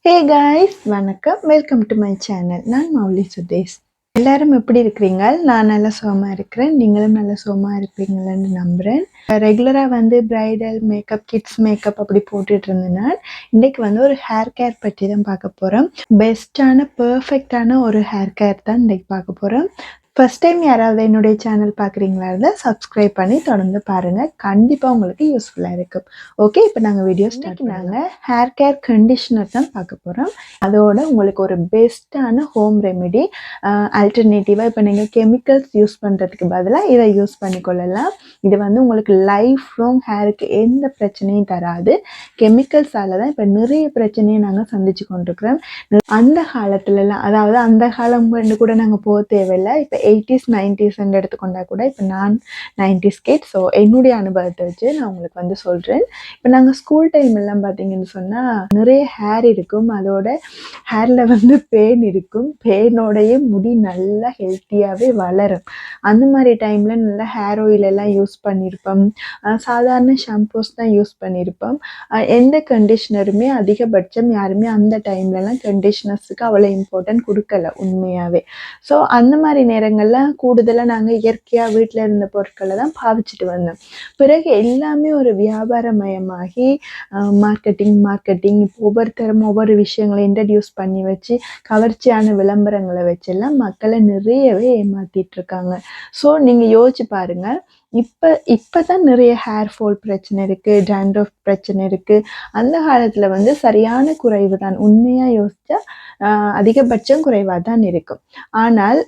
Hey guys, வணக்கம். Welcome to my channel. நான் மௌலி சுதேஷ். எல்லாரும் எப்படி இருக்கிறீங்க? நான் நல்லா சுகமாக இருக்கிறேன். நீங்களும் நல்லா சுகமாக இருப்பீங்களன்னு நம்புகிறேன். ரெகுலராக வந்து பிரைடல் மேக்கப், கிட்ஸ் மேக்கப் அப்படி போட்டுட்டு இருந்தேன்னா இன்றைக்கு வந்து ஒரு ஹேர் கேர் பற்றி தான் பார்க்க போகிறோம். பெஸ்ட்டான பர்ஃபெக்டான ஒரு ஹேர் கேர் தான் இன்றைக்கு பார்க்க போகிறோம். ஃபஸ்ட் டைம் யாராவது என்னுடைய சேனல் பார்க்குறீங்களா இருந்தால் சப்ஸ்கிரைப் பண்ணி தொடர்ந்து பாருங்கள். கண்டிப்பாக உங்களுக்கு யூஸ்ஃபுல்லாக இருக்கும். ஓகே, இப்போ நாங்கள் வீடியோ ஸ்டார்ட் நாங்கள் ஹேர் கேர் கண்டிஷனர் தான் பார்க்க போகிறோம். அதோட உங்களுக்கு ஒரு பெஸ்ட்டான ஹோம் ரெமெடி ஆல்டர்னேட்டிவாக இப்போ நீங்கள் கெமிக்கல்ஸ் யூஸ் பண்ணுறதுக்கு பதிலாக இதை யூஸ் பண்ணிக்கொள்ளலாம். இது வந்து உங்களுக்கு லைஃப் லாங் ஹேருக்கு எந்த பிரச்சனையும் தராது. கெமிக்கல்ஸால் தான் இப்போ நிறைய பிரச்சனையை நாங்கள் சந்திச்சு கொண்டிருக்கிறோம். அந்த காலத்துலலாம், அதாவது அந்த காலம் கூட நாங்கள் போக தேவையில்லை. இப்போ 80s 90s எடுத்துக்கொண்டா கூட இப்போ நான் 90s கிட். ஸோ என்னுடைய அனுபவத்தை வச்சு நான் உங்களுக்கு வந்து சொல்கிறேன். இப்போ நாங்கள் ஸ்கூல் டைம் எல்லாம் பார்த்தீங்கன்னு சொன்னால் நிறைய ஹேர் இருக்கும். அதோட ஹேரில் வந்து பேன் இருக்கும். பேனோடைய முடி நல்லா ஹெல்த்தியாகவே வளரும். அந்த மாதிரி டைமில் நல்லா ஹேர் ஆயில் எல்லாம் யூஸ் பண்ணியிருப்போம். சாதாரண ஷாம்பூஸ் தான் யூஸ் பண்ணியிருப்போம். எந்த கண்டிஷ்னருமே அதிகபட்சம் யாருமே அந்த டைம்லலாம் கண்டிஷ்னர்ஸுக்கு அவ்வளோ இம்பார்ட்டன்ட் கொடுக்கல உண்மையாகவே. ஸோ அந்த மாதிரி நேரங்களில் கூடுதலாக நாங்கள் இயற்கையாக வீட்டில் இருந்த பொருட்களை தான் பாவிச்சுட்டு வந்தோம். பிறகு எல்லாமே ஒரு வியாபாரமயமாகி மார்க்கெட்டிங் இப்போ ஒவ்வொருத்தரும் ஒவ்வொரு விஷயங்களை இன்ட்ரடியூஸ் பண்ணி வச்சு கவர்ச்சியான விளம்பரங்களை வச்செல்லாம் மக்களை நிறையவே ஏமாற்றிட்டு இருக்காங்க. ஸோ நீங்கள் யோசிச்சு பாருங்கள், இப்போ தான் நிறைய ஹேர்ஃபால் பிரச்சனை இருக்குது, dandruff பிரச்சனை இருக்குது. அந்த காலத்தில் வந்து சரியான குறைவு தான். உண்மையாக யோசித்தா அதிகபட்சம் குறைவாக தான் இருக்கும். ஆனால்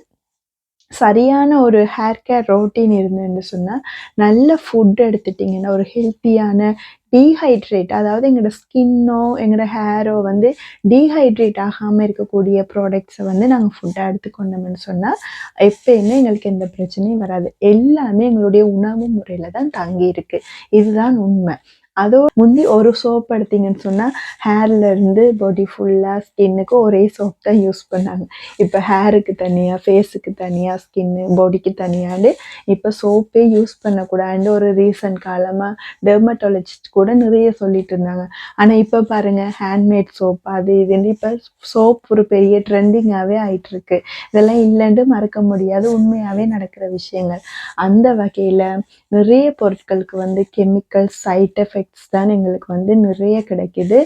சரியான ஒரு ஹேர் கேர் ரொட்டீன் இருந்துன்னு சொன்னால், நல்ல ஃபுட் எடுத்துட்டிங்கன்னா ஒரு ஹெல்த்தியான டீஹைட்ரேட், அதாவது எங்களோட ஸ்கின்னோ எங்களோட ஹேரோ வந்து டீஹைட்ரேட் ஆகாமல் இருக்கக்கூடிய ப்ராடக்ட்ஸை வந்து நாங்கள் ஃபுட்டாக எடுத்துக்கொண்டோம்னு சொன்னால் எப்பயுமே எங்களுக்கு எந்த பிரச்சனையும் வராது. எல்லாமே எங்களுடைய உணவு முறையில் தான் தங்கி இருக்குது. இதுதான் உண்மை. அதோ முந்தி ஒரு சோப் எடுத்திங்கன்னு சொன்னால் ஹேர்லேருந்து பாடி ஃபுல்லாக ஸ்கின்னுக்கு ஒரே சோப் தான் யூஸ் பண்ணாங்க. இப்போ ஹேருக்கு தனியாக, ஃபேஸுக்கு தனியாக, ஸ்கின்னு பாடிக்கு தனியாண்டு இப்போ சோப்பே யூஸ் பண்ணக்கூடாதுன்னு ஒரு ரீசன்ட் காலமாக டெர்மட்டாலஜிஸ்ட் கூட நிறைய சொல்லிட்டு இருந்தாங்க. ஆனால் இப்போ பாருங்கள், ஹேண்ட்மேட் சோப் அது இதுன்னு இப்போ சோப் ஒரு பெரிய ட்ரெண்டிங்காகவே ஆயிட்டுருக்கு. இதெல்லாம் இல்லைன்னு மறக்க முடியாது, உண்மையாகவே நடக்கிற விஷயங்கள். அந்த வகையில் நிறைய பொருட்களுக்கு வந்து கெமிக்கல் சைட் எஃபெக்ட்ஸ் தான் எங்களுக்கு வந்து நிறைய கிடைக்கிது.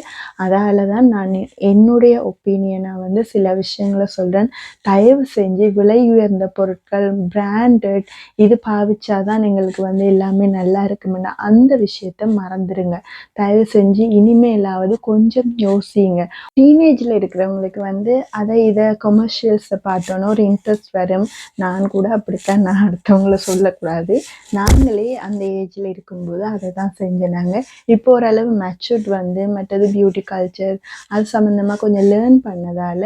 அதால் தான் நான் என்னுடைய ஒப்பீனியனாக வந்து சில விஷயங்களை சொல்கிறேன். தயவு செஞ்சு விலை உயர்ந்த பொருட்கள், பிராண்டட் இது பாவிச்சாதான் எங்களுக்கு வந்து எல்லாமே நல்லா இருக்குமுன்னா அந்த விஷயத்த மறந்துடுங்க. தயவு செஞ்சு இனிமேலாவது கொஞ்சம் யோசிங்க. டீனேஜில் இருக்கிறவங்களுக்கு வந்து இதை கொமர்ஷியல்ஸை பார்த்தோன்னா ஒரு இன்ட்ரெஸ்ட் வரும். நான் கூட அப்படித்தான், நான் அடுத்தவங்கள சொல்லக்கூடாது. நாங்களே அந்த ஏஜில் இருக்கும்போது அதை தான் செஞ்சனாங்க. இப்போ ஓரளவு மெச்சூர்ட் வந்து மற்றது பியூட்டி கல்ச்சர் அது சம்மந்தமாக கொஞ்சம் லேர்ன் பண்ணதால்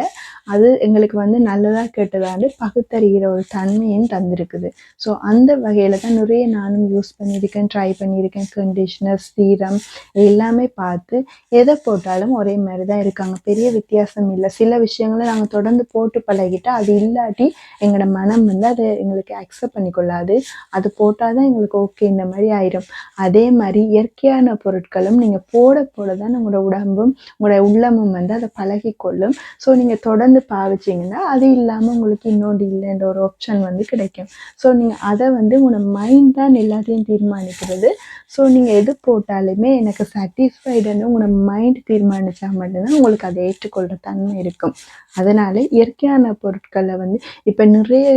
அது எங்களுக்கு வந்து நல்லதாக கெட்டதாண்டு பகுத்தறிகிற ஒரு தன்மையும் தந்திருக்குது. ஸோ அந்த வகையில் தான் நிறைய நானும் யூஸ் பண்ணியிருக்கேன், ட்ரை பண்ணியிருக்கேன். கண்டிஷ்னர், சீரம் எல்லாமே பார்த்து எதை போட்டாலும் ஒரே மாதிரி தான் இருக்காங்க. பெரிய வித்தியாசம் இல்லை. சில விஷயங்களை நாங்கள் தொடர்ந்து போட்டு பழகிட்டால் அது இல்லாட்டி எங்களோட மனம் வந்து அதை எங்களுக்கு அக்செப்ட் பண்ணிக்கொள்ளாது. அது போட்டால் தான் எங்களுக்கு ஓகே, இந்த மாதிரி ஆயிரும். அதே மாதிரி இயற்கையான பொருட்களும் நீங்கள் போட தான் உங்களோட உடம்பும் உங்களோட உள்ளமும் வந்து அதை பழகிக்கொள்ளும். ஸோ நீங்கள் தொடர்ந்து பாவிச்சிங்கன்னா அது இல்லாமல் உங்களுக்கு இன்னொன்று இல்லைன்ற ஒரு ஆப்ஷன் வந்து கிடைக்கும். ஸோ நீங்கள் அதை வந்து உங்களோட மைண்ட் தான் எல்லாத்தையும் தீர்மானிக்கிறது. ஸோ நீங்கள் எது போட்டாலுமே எனக்கு சாட்டிஸ்ஃபைடுன்னு உங்களோட மைண்ட் தீர்மானித்தா மட்டும்தான் உங்களுக்கு அதை ஏற்றுக்கொள்கிற தன்மை இருக்கும். அதனால் இயற்கையான பொருட்களை வந்து இப்போ நிறைய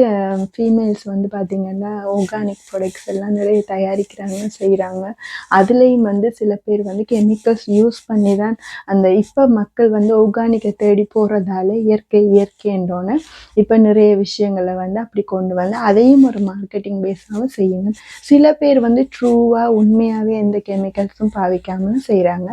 ஃபீமேல்ஸ் வந்து பார்த்திங்கன்னா ஆர்கானிக் ப்ராடக்ட்ஸ் எல்லாம் நிறைய தயாரிக்கிறாங்க, செய்கிறாங்க. அதுலேயும் வந்து சில பேர் வந்து கெமிக்கல்ஸ் யூஸ் பண்ணி தான் இப்போ மக்கள் வந்து ஆர்கானிக்கை தேடி போகிறதால இயற்கைன்றோன்னு இப்போ நிறைய விஷயங்களை வந்து அப்படி கொண்டு வந்து அதையும் ஒரு மார்க்கெட்டிங் பேஸாகவும் செய்யணும். சில பேர் வந்து ட்ரூவாக உண்மையாகவே எந்த கெமிக்கல்ஸும் பாவிக்காமலும் செய்கிறாங்க.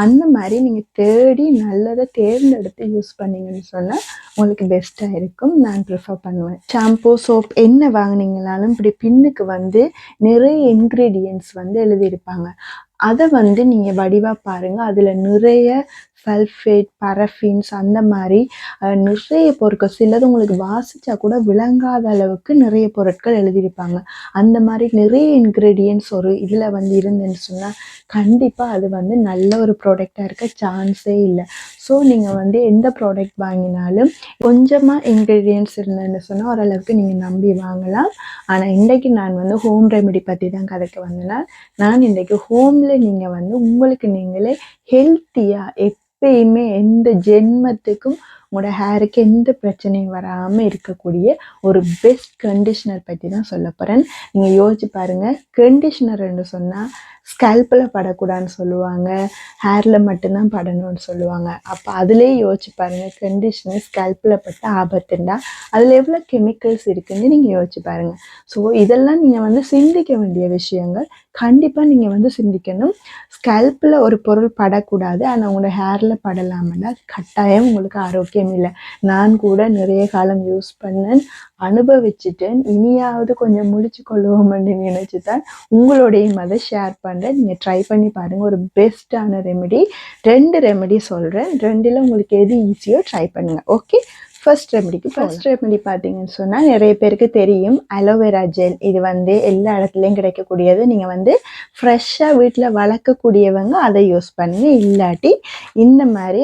அந்த மாதிரி நீங்கள் தேடி நல்லதை தேர்ந்தெடுத்து யூஸ் பண்ணிங்கன்னு சொன்னால் உங்களுக்கு பெஸ்ட்டாக இருக்கும். நான் ப்ரிஃபர் பண்ணுவேன். ஷாம்பூ, சோப் என்ன வாங்கினீங்கனாலும் இப்படி பின்னுக்கு வந்து நிறைய இன்க்ரீடியன்ட்ஸ் வந்து எழுதியிருப்பாங்க. அதை வந்து நீங்கள் வடிவாக பாருங்கள். அதில் நிறைய சல்ஃபேட், பரஃபின்ஸ் அந்த மாதிரி நிறைய பொருட்கள், சிலது உங்களுக்கு வாசிச்சா கூட விளங்காத அளவுக்கு நிறைய பொருட்கள் எழுதியிருப்பாங்க. அந்த மாதிரி நிறைய இன்க்ரீடியன்ட்ஸ் ஒரு இதில் வந்து இருந்துன்னு சொன்னால் கண்டிப்பாக அது வந்து நல்ல ஒரு ப்ராடக்டாக இருக்க சான்ஸே இல்லை. ஸோ நீங்கள் வந்து எந்த ப்ராடக்ட் வாங்கினாலும் கொஞ்சமாக இன்க்ரீடியன்ட்ஸ் இருந்ததுன்னு சொன்னால் ஓரளவுக்கு நீங்கள் நம்பி வாங்கலாம். ஆனால் இன்றைக்கு நான் வந்து ஹோம் ரெமெடி பற்றி தான் கதைக்க வந்தேன்னா, நான் இன்றைக்கு ஹோமில் நீங்கள் வந்து உங்களுக்கு நீங்களே ஹெல்த்தியாக எப்பயுமே எந்த ஜென்மத்துக்கும் உங்களோட ஹேருக்கு எந்த பிரச்சனையும் வராமல் இருக்கக்கூடிய ஒரு பெஸ்ட் கண்டிஷ்னர் பற்றி தான் சொல்ல போகிறேன். நீங்கள் யோசிச்சு பாருங்கள், கண்டிஷ்னர்ன்னு சொன்னால் ஸ்கல்பில் படக்கூடாதுன்னு சொல்லுவாங்க, ஹேரில் மட்டும்தான் படணும்னு சொல்லுவாங்க. அப்போ அதுலேயே யோசிச்சு பாருங்கள், கண்டிஷ்னர் ஸ்கல்பில் பட்ட ஆபத்துண்டா அதில் எவ்வளோ கெமிக்கல்ஸ் இருக்குதுன்னு நீங்கள் யோசிச்சு பாருங்கள். ஸோ இதெல்லாம் நீங்கள் வந்து சிந்திக்க வேண்டிய விஷயங்கள். கண்டிப்பாக நீங்கள் வந்து சிந்திக்கணும். ஸ்கல்பில் ஒரு பொருள் படக்கூடாது, ஆனால் உங்களோட ஹேரில் படலாமன்னா அது கட்டாயம் உங்களுக்கு ஆரோக்கியம் இல்லை. நான் கூட நிறைய காலம் யூஸ் பண்ணேன், அனுபவிச்சுட்டேன். இனியாவது கொஞ்சம் முடிச்சு கொள்வோம்னு நினச்சி தான் உங்களோடையும் அதை ஷேர் பண்ணுறேன். நீங்கள் ட்ரை பண்ணி பாருங்கள். ஒரு பெஸ்ட்டான ரெமெடி. 2 ரெமெடி சொல்கிறேன், 2ல் உங்களுக்கு எது ஈஸியோ ட்ரை பண்ணுங்கள். ஓகே, ஃபர்ஸ்ட் ரெமெடி பார்த்தீங்கன்னு சொன்னால் நிறைய பேருக்கு தெரியும், அலோவேரா ஜெல். இது வந்து எல்லா இடத்துலையும் கிடைக்கக்கூடியது. நீங்கள் வந்து ஃப்ரெஷ்ஷாக வீட்டில் வளர்க்கக்கூடியவங்க அதை யூஸ் பண்ணுங்க. இல்லாட்டி இந்த மாதிரி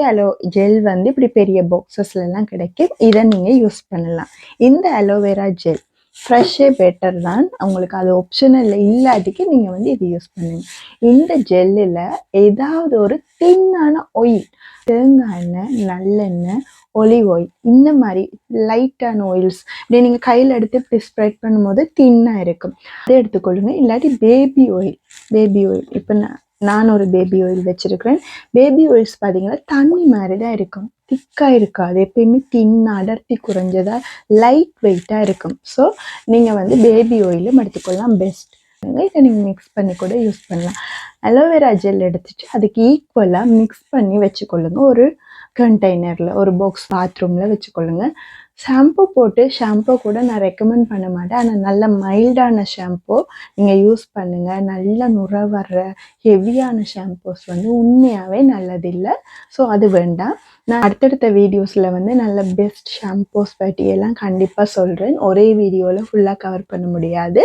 ஜெல் வந்து இப்படி பெரிய பாக்ஸஸ்லாம் கிடைக்கும், இதை நீங்கள் யூஸ் பண்ணலாம். இந்த அலோவேரா ஜெல் ஃப்ரெஷ்ஷே பெட்டர் தான், உங்களுக்கு அது ஆப்ஷனல் இல்லாட்டிக்கு நீங்கள் வந்து இது யூஸ் பண்ணுங்க. இந்த ஜெல்லில் ஏதாவது ஒரு தின்னான ஆயில், தேங்காய் எண்ணெய், நல்லெண்ணெய், ஒலிவ் ஆயில், இந்த மாதிரி லைட்டான ஆயில்ஸ் இப்படி நீங்கள் கையில் எடுத்து இப்படி ஸ்ப்ரெட் பண்ணும்போது தின்னாக இருக்கும், அதை எடுத்துக்கொள்ளுங்க. இல்லாட்டி பேபி ஆயில். இப்போ நான் ஒரு பேபி ஆயில் வச்சுருக்கிறேன். பேபி ஆயில்ஸ் பார்த்தீங்கன்னா தண்ணி மாதிரி தான் இருக்கும், திக்காக இருக்காது, எப்பயுமே தின்ன அடர்த்தி குறைஞ்சதாக லைட் வெயிட்டாக இருக்கும். ஸோ நீங்கள் வந்து பேபி ஆயிலும் எடுத்துக்கொள்ளலாம், பெஸ்ட். இதை நீங்கள் மிக்ஸ் பண்ணி கூட யூஸ் பண்ணலாம். அலோவேரா ஜெல் எடுத்துட்டு அதுக்கு ஈக்குவலாக மிக்ஸ் பண்ணி வச்சுக்கொள்ளுங்க. ஒரு கண்டெய்னரில், ஒரு பாக்ஸ் பாத்ரூமில் வச்சுக்கொள்ளுங்க. ஷாம்பு கூட நான் ரெக்கமெண்ட் பண்ண மாட்டேன், ஆனால் நல்ல மைல்டான ஷாம்பு நீங்கள் யூஸ் பண்ணுங்கள். நல்ல நுரை வர்ற ஹெவியான ஷாம்பூஸ் வந்து உண்மையாகவே நல்லதில்லை. ஸோ அது வேண்டாம். நான் அடுத்தடுத்த வீடியோஸில் வந்து நல்ல பெஸ்ட் ஷாம்பூஸ் பற்றியெல்லாம் கண்டிப்பாக சொல்கிறேன். ஒரே வீடியோவில் ஃபுல்லாக கவர் பண்ண முடியாது.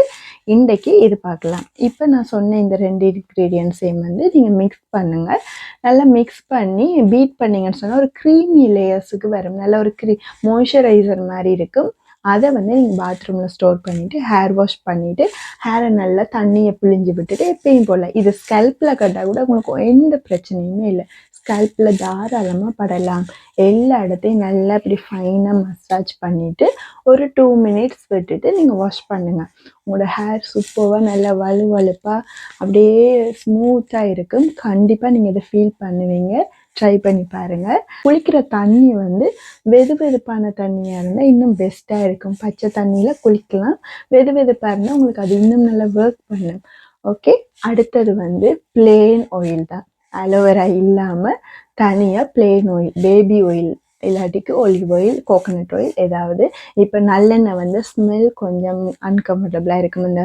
இன்றைக்கு இது பார்க்கலாம். இப்போ நான் சொன்ன இந்த 2 இன்க்ரீடியன்ட்ஸையும் வந்து நீங்கள் மிக்ஸ் பண்ணுங்கள். நல்லா மிக்ஸ் பண்ணி பீட் பண்ணிங்கன்னு சொன்னால் ஒரு க்ரீமி லேயர்ஸுக்கு வரும். நல்ல ஒரு மாய்ஸ்சரைசர் மாதிரி இருக்கும். அதை வந்து நீங்கள் பாத்ரூமில் ஸ்டோர் பண்ணிவிட்டு ஹேர் வாஷ் பண்ணிவிட்டு ஹேரை நல்லா தண்ணியை பிழிஞ்சு விட்டுட்டு எப்பயும் போல் இது ஸ்கல்பில் கட்டால் கூட உங்களுக்கு எந்த பிரச்சனையுமே இல்லை. ஸ்கல்பில் தாராளமாக படலாம். எல்லா இடத்தையும் நல்லா இப்படி ஃபைனாக மசாஜ் பண்ணிவிட்டு ஒரு 2 மினிட்ஸ் விட்டுட்டு நீங்கள் வாஷ் பண்ணுங்கள். உங்களோட ஹேர் சூப்பராக நல்லா வலுவலுப்பாக அப்படியே ஸ்மூத்தாக இருக்கும். கண்டிப்பாக நீங்கள் இதை ஃபீல் பண்ணுவீங்க. ட்ரை பண்ணி பாருங்கள். குளிக்கிற தண்ணி வந்து வெதுவெதுப்பான தண்ணியாக இருந்தால் இன்னும் பெஸ்ட்டாக இருக்கும். பச்சை தண்ணியில் குளிக்கலாம், வெதுவெதுப்பாக இருந்தால் உங்களுக்கு அது இன்னும் நல்லா ஒர்க் பண்ணும். ஓகே, அடுத்தது வந்து பிளெயின் ஆயில் தான். அலோவேரா இல்லாமல் தனியாக பிளெயின் ஆயில், பேபி ஆயில் இல்லாட்டிக்கு ஒலிவ் ஆயில், கோகோனட் ஆயில் ஏதாவது. இப்போ நல்லெண்ணெய் வந்து ஸ்மெல் கொஞ்சம் அன்கம்ஃபர்டபுளாக இருக்கும், இந்த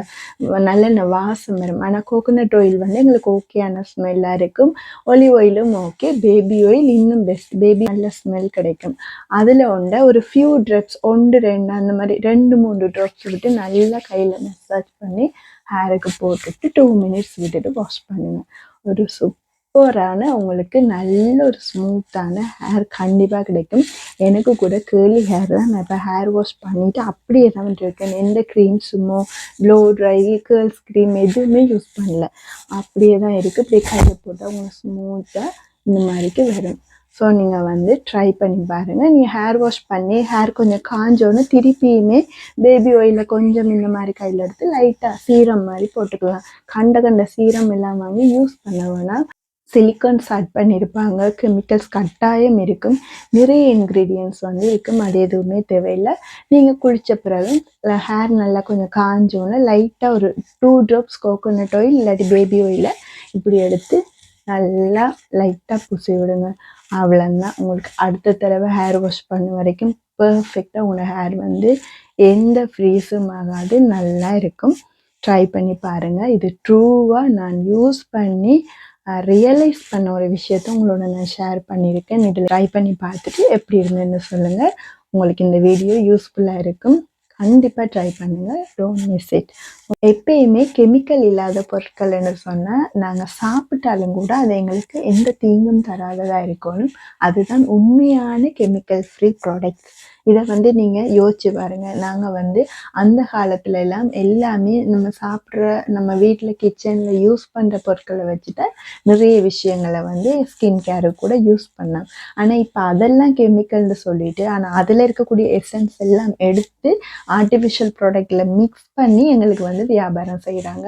நல்லெண்ணெய் வாசம் வரும். ஆனால் கோகோனட் ஆயில் வந்து எங்களுக்கு ஓகேயான ஸ்மெல்லாக இருக்கும். ஒலிவ் ஆயிலும் ஓகே. பேபி ஆயில் இன்னும் பெஸ்ட், பேபி நல்ல ஸ்மெல் கிடைக்கும். அதில் ஒரு ஃபியூ ட்ராப்ஸ், 1 2 அந்த மாதிரி 2 3 ட்ராப்ஸ் விட்டு நல்லா கையில் மசாஜ் பண்ணி ஹேருக்கு போட்டுட்டு 2 மினிட்ஸ் விட்டுட்டு வாஷ் பண்ணுங்கள். ஒரு சூப்பரான உங்களுக்கு நல்ல ஒரு ஸ்மூத்தான ஹேர் கண்டிப்பாக கிடைக்கும். எனக்கு கூட கேர்லி ஹேர் தான். நான் இப்போ ஹேர் வாஷ் பண்ணிவிட்டு அப்படியே தான் இருக்கேன். எந்த க்ரீம்ஸுமோ ப்ளோ ட்ரை கேர்ள்ஸ் க்ரீம் எதுவுமே யூஸ் பண்ணல, அப்படியே தான் இருக்குது. இப்படியே கையில் போட்டால் உங்களுக்கு ஸ்மூத்தாக இந்த மாதிரிக்கு வரும். ஸோ நீங்கள் வந்து ட்ரை பண்ணி பாருங்கள். நீங்கள் ஹேர் வாஷ் பண்ணி ஹேர் கொஞ்சம் காஞ்சோன்னு திருப்பியுமே பேபி ஆயிலில் கொஞ்சம் இந்த மாதிரி கையில் எடுத்து லைட்டாக சீரம் மாதிரி போட்டுக்கலாம். கண்ட சீரம் எல்லாம் வாங்கி யூஸ் பண்ண வேணாம். சிலிக்கான்ஸ் ஆட் பண்ணியிருப்பாங்க, கெமிக்கல்ஸ் கட்டாயம் இருக்கும், நிறைய இன்க்ரீடியன்ட்ஸ் வந்து இருக்கும். அது எதுவுமே தேவையில்லை. நீங்கள் குளித்த பிறகு ஹேர் நல்லா கொஞ்சம் காஞ்சோன்னு லைட்டாக ஒரு 2 ட்ராப்ஸ் கோகோனட் ஆயில் இல்லாட்டி பேபி ஆயிலை இப்படி எடுத்து நல்லா லைட்டாக பூசி விடுங்க. அவ்வளோதான். உங்களுக்கு அடுத்த தடவை ஹேர் வாஷ் பண்ண வரைக்கும் பர்ஃபெக்டாக உங்களோட ஹேர் வந்து எந்த ஃப்ரீஸும் ஆகாது, நல்லா இருக்கும். ட்ரை பண்ணி பாருங்கள். இது ட்ரூவாக நான் யூஸ் பண்ணி ரியலைஸ் பண்ண ஒரு விஷயத்த உங்களோட நான் ஷேர் பண்ணியிருக்கேன். இதில் ட்ரை பண்ணி பார்த்துட்டு எப்படி இருந்ததுன்னு சொல்லுங்கள். உங்களுக்கு இந்த வீடியோ யூஸ்ஃபுல்லாக இருக்கும். கண்டிப்பாக ட்ரை பண்ணுங்கள். Don't miss it. எப்பயுமே கெமிக்கல் இல்லாத பொருட்கள்னு சொன்னால் நாங்கள் சாப்பிட்டாலும் கூட அது எங்களுக்கு எந்த தீங்கும் தராததாக இருக்கணும். அதுதான் உண்மையான கெமிக்கல் ஃப்ரீ ப்ராடக்ட்ஸ். இதை வந்து நீங்கள் யோசிச்சு பாருங்கள். நாங்கள் வந்து அந்த காலத்துல எல்லாம் எல்லாமே நம்ம சாப்பிட்ற நம்ம வீட்டில் கிச்சனில் யூஸ் பண்ணுற பொருட்களை வச்சுட்டு நிறைய விஷயங்களை வந்து ஸ்கின் கேரு கூட யூஸ் பண்ணோம். ஆனால் இப்போ அதெல்லாம் கெமிக்கல்னு சொல்லிட்டு ஆனால் அதில் இருக்கக்கூடிய எசன்ஸ் எல்லாம் எடுத்து ஆர்டிஃபிஷியல் ப்ராடக்டில் மிக்ஸ் பண்ணி எங்களுக்கு வந்து வியாபாரம் செய்கிறாங்க.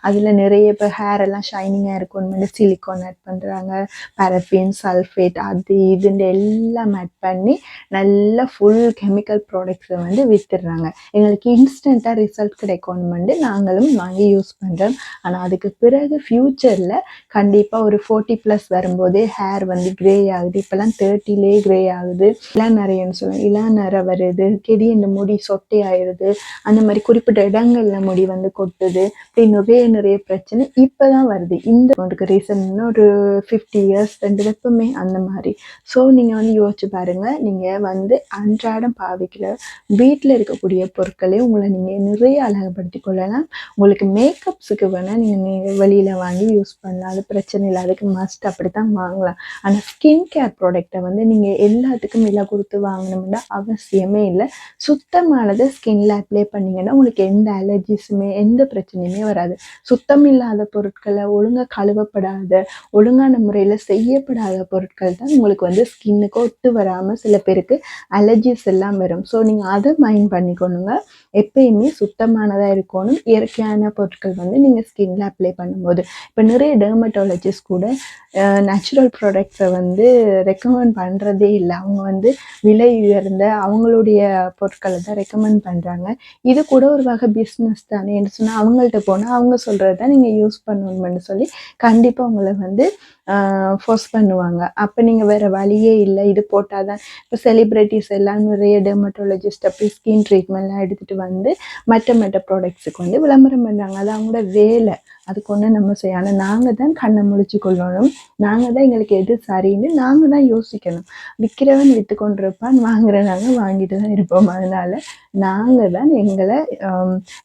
அதில் நிறைய இப்போ ஹேர் எல்லாம் ஷைனிங்காக இருக்கணும் சிலிக்கான் ஆட் பண்ணுறாங்க, பாரஃபின், சல்ஃபேட், அது இதுன்னு எல்லாம் ஆட் பண்ணி நல்லா ஃபுல் கெமிக்கல் ப்ராடக்ட்ஸை வந்து விற்றுடுறாங்க. எங்களுக்கு இன்ஸ்டண்ட்டாக ரிசல்ட் கிடைக்கணுமெண்டு நாங்களும் வாங்கி யூஸ் பண்ணுறோம். ஆனால் அதுக்கு பிறகு ஃப்யூச்சரில் கண்டிப்பாக ஒரு 40+ வரும்போதே ஹேர் வந்து க்ரே ஆகுது. இப்போலாம் 30லே க்ரே ஆகுது. இளநரைன்னு சொல்லுவோம், இளநரை வருது, கெடி இந்த முடி சொட்டை ஆயிடுது, அந்த மாதிரி குறிப்பிட்ட இடங்களில் முடி வந்து கொட்டுது. இப்படி நிறைய பிரச்சனை இப்போ தான் வருது. இந்த ரீசன் ஒரு 50 இயர்ஸ் 2 வருஷமே அந்த மாதிரி. ஸோ நீங்கள் வந்து யோசிச்சு பாருங்கள். நீங்கள் வந்து அன்றாடம் பாவிக்கிற வீட்டில் இருக்கக்கூடிய பொருட்களே உங்களை நீங்கள் நிறைய அழகுபடுத்தி கொள்ளலாம். உங்களுக்கு மேக்கப்ஸுக்கு வேணால் நீங்கள் வெளியில் வாங்கி யூஸ் பண்ணலாம், அது பிரச்சனை இல்லை, அதுக்கு மஸ்ட் அப்படி தான் வாங்கலாம். ஆனால் ஸ்கின் கேர் ப்ராடக்டை வந்து நீங்கள் எல்லாத்துக்கும் விலை கொடுத்து வாங்கணும்னா அவசியமே இல்லை. சுத்தமானதை ஸ்கின்ல அப்ளை பண்ணிங்கன்னா உங்களுக்கு எந்த அலர்ஜிஸுமே எந்த பிரச்சனையுமே வராது. சுத்தம் இல்லாத பொருட்களை, ஒழுங்காக கழுவப்படாத, ஒழுங்கான முறையில் செய்யப்படாத பொருட்கள் தான் உங்களுக்கு வந்து ஸ்கின்னுக்கு ஒத்து வராமல் சில பேருக்கு அலர்ஜிஸ் எல்லாம் வரும். ஸோ நீங்கள் அதை மைண்ட் பண்ணிக்கணுங்க. எப்பயுமே சுத்தமானதாக இருக்கணும். இயற்கையான பொருட்கள் வந்து நீங்கள் ஸ்கின்ல அப்ளை பண்ணும்போது இப்போ நிறைய டெர்மட்டாலஜிஸ்ட் கூட நேச்சுரல் ப்ராடக்ட்ஸை வந்து ரெக்கமெண்ட் பண்ணுறதே இல்லை. அவங்க வந்து விலை உயர்ந்த அவங்களுடைய பொருட்களை தான் ரெக்கமெண்ட் பண்ணுறாங்க. இது கூட ஒரு வகை பிஸ்னஸ் தானே என்று சொன்னால் அவங்கள்ட்ட போனால் அவங்க சொல்கிறது தான் நீங்கள் யூஸ் பண்ணணும்னு சொல்லி கண்டிப்பாக உங்களை வந்து ஃபோர்ஸ் பண்ணுவாங்க. அப்போ நீங்கள் வேறு வழியே இல்லை, இது போட்டால் தான். இப்போ செலிப்ரிட்டிஸ் எல்லாம் நிறைய டெர்மட்டாலஜிஸ்ட் அப்படி ஸ்கின் ட்ரீட்மெண்ட்லாம் எடுத்துகிட்டு வந்து மற்ற ப்ராடக்ட்ஸுக்கு வந்து விளம்பரம் பண்ணுறாங்க. அது அவங்களோட வேலை, அதுக்கு ஒன்று நம்ம செய்ய. ஆனால் நாங்கள் தான் கண்ணை முழிச்சு கொள்ளணும். நாங்கள் தான் எங்களுக்கு எது சரின்னு நாங்கள் தான் யோசிக்கணும். விற்கிறவன் விற்று கொண்டிருப்பான், வாங்குற நாங்கள் வாங்கிட்டு தான் இருப்போம். அதனால் நாங்கள் தான்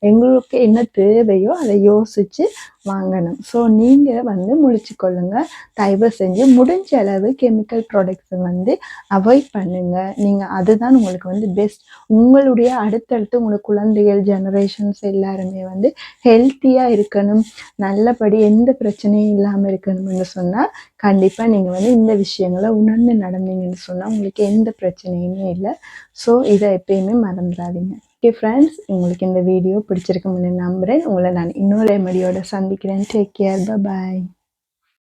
எங்களுக்கு என்ன தேவையோ அதை யோசித்து வாங்கணும். ஸோ நீங்கள் வந்து முழிச்சு கொள்ளுங்கள். தயவு செஞ்சு முடிஞ்ச அளவு கெமிக்கல் ப்ராடக்ட்ஸை வந்து அவாய்ட் பண்ணுங்கள். நீங்கள் அதுதான் உங்களுக்கு வந்து பெஸ்ட். உங்களுடைய அடுத்தடுத்து உங்களுக்கு குழந்தைகள் ஜெனரேஷன்ஸ் எல்லாருமே வந்து ஹெல்த்தியாக இருக்கணும், நல்லபடி எந்த பிரச்சனையும் இல்லாமல் இருக்கணும்னு சொன்னால் கண்டிப்பாக நீங்கள் வந்து இந்த விஷயங்களை உணர்ந்து நடந்தீங்கன்னு சொன்னால் உங்களுக்கு எந்த பிரச்சனையுமே இல்லை. ஸோ இதை எப்பயுமே மறந்துடாதீங்க. ஓகே ஃப்ரெண்ட்ஸ், உங்களுக்கு இந்த வீடியோ பிடிச்சிருக்கும்னு நம்புகிறேன். உங்களை நான் இன்னொரு ரெமடியோட சந்திக்கிறேன். டேக் கேர், பாய்.